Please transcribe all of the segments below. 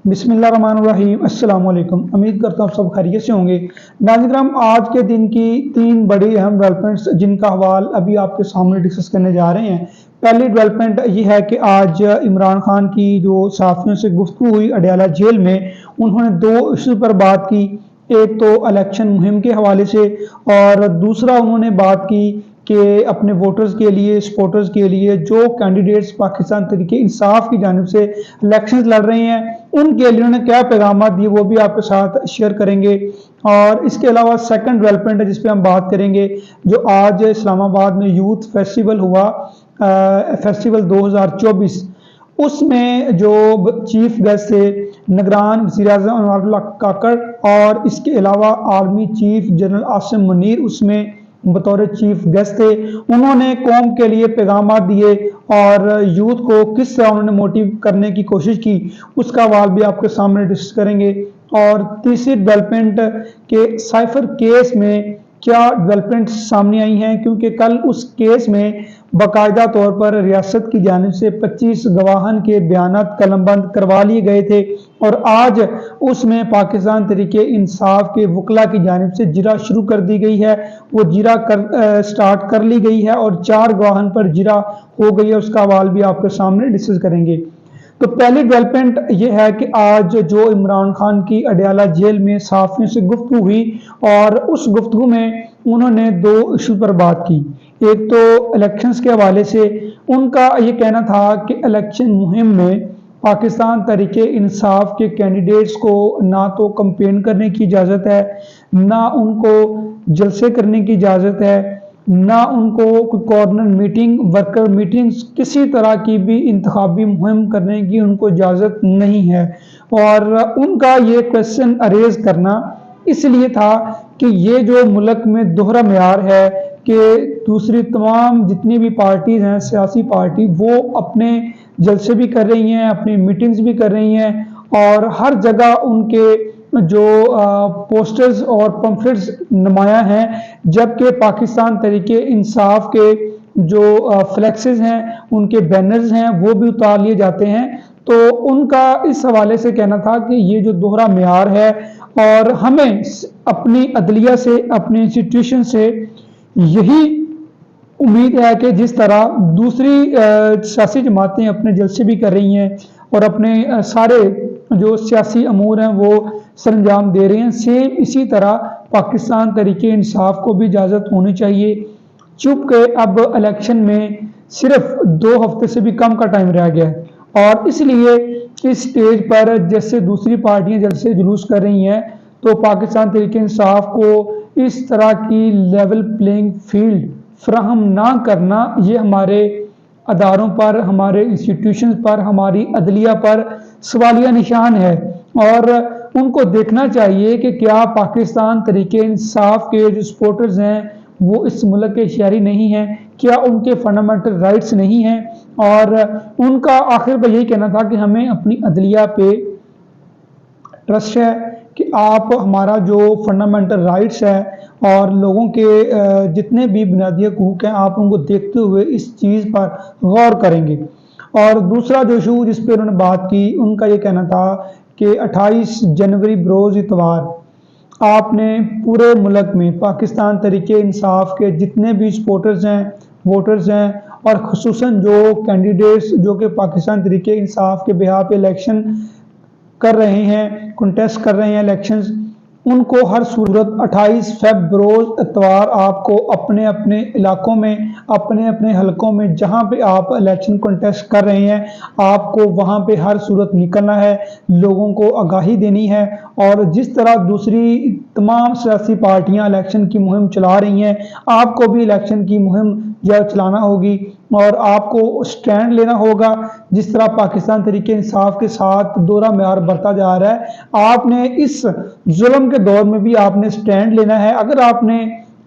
बिस्मिल्लाहिर्रहमानिर्रहीम। अस्सलाम वालेकुम। उम्मीद करता हूँ सब खैरियत से होंगे। नाज़रीन किराम, आज के दिन की तीन बड़ी अहम डेवलपमेंट्स जिनका हवाल अभी आपके सामने डिस्कस करने जा रहे हैं। पहली डेवलपमेंट ये है कि आज इमरान खान की जो सहाफ़ियों से गुफ्तगू हुई अडयाला जेल में, उन्होंने दो इशू पर बात की। एक तो इलेक्शन मुहिम के हवाले से और दूसरा उन्होंने बात की कि अपने वोटर्स के लिए, सपोर्टर्स के लिए जो कैंडिडेट्स पाकिस्तान तहरीक इंसाफ की जानिब से इलेक्शंस लड़ रहे हैं उनके लिए उन्होंने क्या पैगाम दिए, वो भी आपके साथ शेयर करेंगे। और इसके अलावा सेकंड डेवलपमेंट है जिस पे हम बात करेंगे, जो आज इस्लामाबाद में यूथ फेस्टिवल हुआ, फेस्टिवल 2024, उसमें जो चीफ गेस्ट थे निगरान वज़ीर-ए-आज़म अनवरुल्लाह काकड़ और इसके अलावा army chief general Asim Munir उसमें बतौर चीफ गेस्ट थे। उन्होंने कौम के लिए पैगाम दिए और यूथ को किस तरह उन्होंने मोटिव करने की कोशिश की, उसका हवाल भी आपके सामने डिस्कस करेंगे। और तीसरी डेवलपमेंट के साइफर केस में क्या डेवलपमेंट सामने आई हैं, क्योंकि कल उस केस में बाकायदा तौर पर रियासत की जानिब से 25 गवाहन के बयानात कलमबंद करवा लिए गए थे और आज उसमें पाकिस्तान तहरीके इंसाफ के वकला की जानिब से जिरा शुरू कर दी गई है। वो जिरा स्टार्ट कर ली गई है और 4 गवाहन पर जिरा हो गई है, उसका हवाल भी आपके सामने डिस्कस करेंगे। तो पहली डेवलपमेंट ये है कि आज जो इमरान खान की अडयाला जेल में सहाफ़ियों से गुफ्तगू हुई और उस गुफ्तगू में उन्होंने दो इशू पर बात की। एक तो इलेक्शंस के हवाले से उनका ये कहना था कि इलेक्शन मुहिम में पाकिस्तान तहरीके इंसाफ के कैंडिडेट्स को ना तो कंपेन करने की इजाज़त है, ना उनको जलसे करने की इजाज़त है, ना उनको कोई कॉर्नर मीटिंग, वर्कर मीटिंग्स, किसी तरह की भी इंतखाबी मुहिम करने की उनको इजाज़त नहीं है। और उनका ये क्वेश्चन अरेज करना इसलिए था कि ये जो मुल्क में दोहरा मेयार है कि दूसरी तमाम जितनी भी पार्टीज़ हैं, सियासी पार्टी, वो अपने जलसे भी कर रही हैं, अपनी मीटिंग्स भी कर रही हैं और हर जगह उनके जो पोस्टर्स और पम्फलेट्स नुमाया हैं, जबकि पाकिस्तान तहरीके इंसाफ के जो फ्लेक्सेस हैं, उनके बैनर्स हैं, वो भी उतार लिए जाते हैं। तो उनका इस हवाले से कहना था कि ये जो दोहरा मेयार है और हमें अपनी अदलिया से, अपनी इंस्टीट्यूशन से यही उम्मीद है कि जिस तरह दूसरी सियासी जमातें अपने जलसे भी कर रही हैं और अपने सारे जो सियासी अमूर हैं वो सरंजाम दे रहे हैं, सेम इसी तरह पाकिस्तान तहरीके इंसाफ को भी इजाज़त होनी चाहिए। चूँकि अब इलेक्शन में सिर्फ 2 हफ्ते से भी कम का टाइम रह गया है और इसलिए इस स्टेज पर जैसे दूसरी पार्टियां जलसे जुलूस कर रही हैं, तो पाकिस्तान तहरीके इंसाफ को इस तरह की लेवल प्लेइंग फील्ड फ्राहम ना करना, ये हमारे अदारों पर, हमारे इंस्टीट्यूशन पर, हमारी अदलिया पर सवालिया निशान है। और उनको देखना चाहिए कि क्या पाकिस्तान तहरीके इंसाफ के जो सपोर्टर्स हैं वो इस मुल्क के शहरी नहीं हैं, क्या उनके फंडामेंटल राइट्स नहीं हैं। और उनका आखिर पर यही कहना था कि हमें अपनी अदलिया पे ट्रस्ट है कि आप हमारा जो फंडामेंटल राइट्स है और लोगों के जितने भी बुनियादी हकूक़ हैं, आप उनको देखते हुए इस चीज़ पर गौर करेंगे। और दूसरा जो इशू जिस पर उन्होंने बात की, उनका ये कहना था कि 28 जनवरी बरोज़ इतवार आपने पूरे मुल्क में पाकिस्तान तहरीके इंसाफ के जितने भी सपोर्टर्स हैं, वोटर्स हैं और ख़ुसूसन जो कैंडिडेट्स जो कि पाकिस्तान तहरीके इंसाफ के बिहाफ पे इलेक्शन कर रहे हैं, कंटेस्ट कर रहे हैं इलेक्शंस, उनको हर सूरत 28 फ़रवरी इतवार आपको अपने अपने इलाकों में, अपने अपने हलकों में जहां पे आप इलेक्शन कंटेस्ट कर रहे हैं, आपको वहां पे हर सूरत निकलना है, लोगों को आगाही देनी है। और जिस तरह दूसरी तमाम सियासी पार्टियां इलेक्शन की मुहिम चला रही हैं, आपको भी इलेक्शन की मुहिम जो चलाना होगी और आपको स्टैंड लेना होगा। जिस तरह पाकिस्तान तहरीके इंसाफ के साथ दोहरा मेयार बढ़ता जा रहा है, आपने इस जुल्म के दौर में भी आपने स्टैंड लेना है। अगर आपने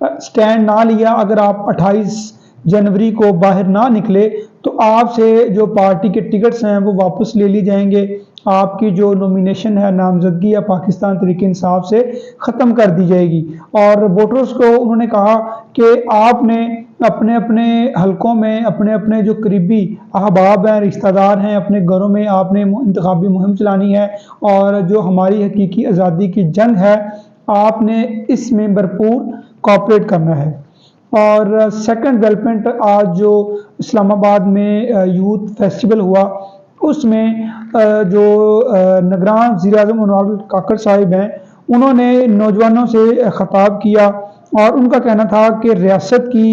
स्टैंड ना लिया, अगर आप 28 जनवरी को बाहर ना निकले, तो आपसे जो पार्टी के टिकट्स हैं वो वापस ले लिए जाएंगे, आपकी जो नॉमिनेशन है, नामजदगी या पाकिस्तान तहरीके इंसाफ से ख़त्म कर दी जाएगी। और वोटर्स को उन्होंने कहा कि आपने अपने अपने हलकों में अपने अपने जो करीबी अहबाब हैं, रिश्तेदार हैं, अपने घरों में आपने इंतखाबी मुहिम चलानी है और जो हमारी हकीकी आज़ादी की जंग है आपने इसमें भरपूर कोऑपरेट करना है। और सेकंड डेवलपमेंट, आज जो इस्लामाबाद में यूथ फेस्टिवल हुआ उसमें जो निगरान वज़ीर-ए-आज़म अनवर काकड़ साहिब हैं उन्होंने नौजवानों से खिताब किया और उनका कहना था कि रियासत की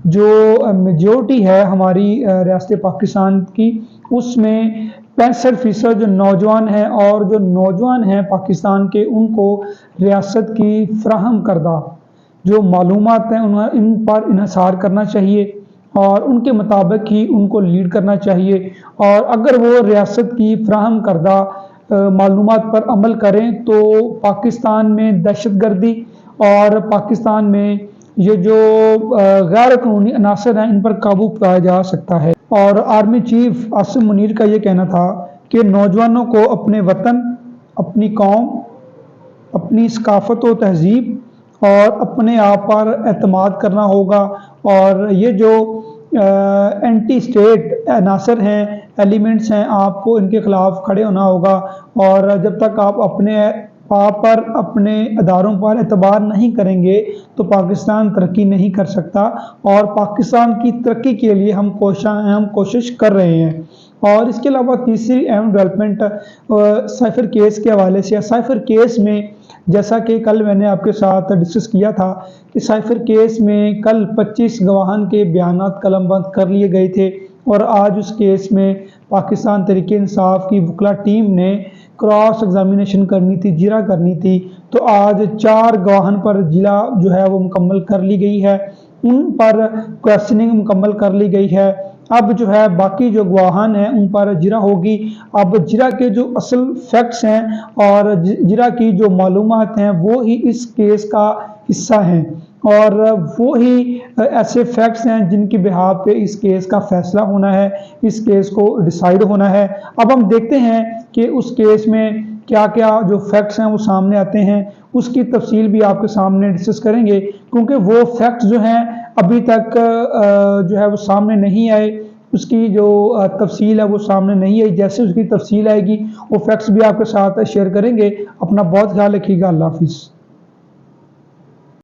जो मेजॉरिटी है हमारी रियासत पाकिस्तान की उसमें 65% जो नौजवान हैं और जो नौजवान हैं पाकिस्तान के उनको रियासत की फ्राहम करदा जो मालूमात हैं इन पर इन्हिसार करना चाहिए और उनके मुताबिक ही उनको लीड करना चाहिए। और अगर वो रियासत की फ्राहम करदा मालूमात पर अमल करें तो पाकिस्तान में दहशतगर्दी और पाकिस्तान में ये जो गैर कानूनी अनासर हैं इन पर काबू पाया जा सकता है। और आर्मी चीफ आसिम मुनीर का ये कहना था कि नौजवानों को अपने वतन, अपनी कौम, अपनी सकाफत व तहजीब और अपने आप पर एतमाद करना होगा और ये जो एंटी स्टेट अनासर हैं, एलिमेंट्स हैं, आपको इनके खिलाफ खड़े होना होगा। और जब तक आप अपने आप पर, अपने अदारों पर एतबार नहीं करेंगे तो पाकिस्तान तरक्की नहीं कर सकता और पाकिस्तान की तरक्की के लिए हम कोशिश कर रहे हैं। और इसके अलावा तीसरी अहम डेवलपमेंट साइफर केस के हवाले से। साइफर केस में जैसा कि कल मैंने आपके साथ डिस्कस किया था कि साइफर केस में कल 25 गवाहान के बयानात कलमबंद कर लिए गए थे और आज उस केस में पाकिस्तान तहरीक इंसाफ की वकला टीम ने क्रॉस एग्जामिनेशन करनी थी, जिरा करनी थी। तो आज 4 गवाहान पर जिला जो है वो मुकम्मल कर ली गई है, उन पर क्वेश्चनिंग मुकम्मल कर ली गई है। अब जो है बाकी जो गवाहान हैं उन पर जिरा होगी। अब जिरा के जो असल फैक्ट्स हैं और जिरा की जो मालूमात हैं वो ही इस केस का हिस्सा हैं और वो ही ऐसे फैक्ट्स हैं जिनकी बिहाफ पे इस केस का फैसला होना है, इस केस को डिसाइड होना है। अब हम देखते हैं कि उस केस में क्या क्या जो फैक्ट्स हैं वो सामने आते हैं, उसकी तफसील भी आपके सामने डिस्कस करेंगे क्योंकि वो फैक्ट्स जो हैं अभी तक जो है वो सामने नहीं आए, उसकी जो तफसील है वो सामने नहीं आई। जैसे उसकी तफसील आएगी वो फैक्ट्स भी आपके साथ शेयर करेंगे। अपना बहुत ख्याल रखिएगा। अल्लाह हाफिज़।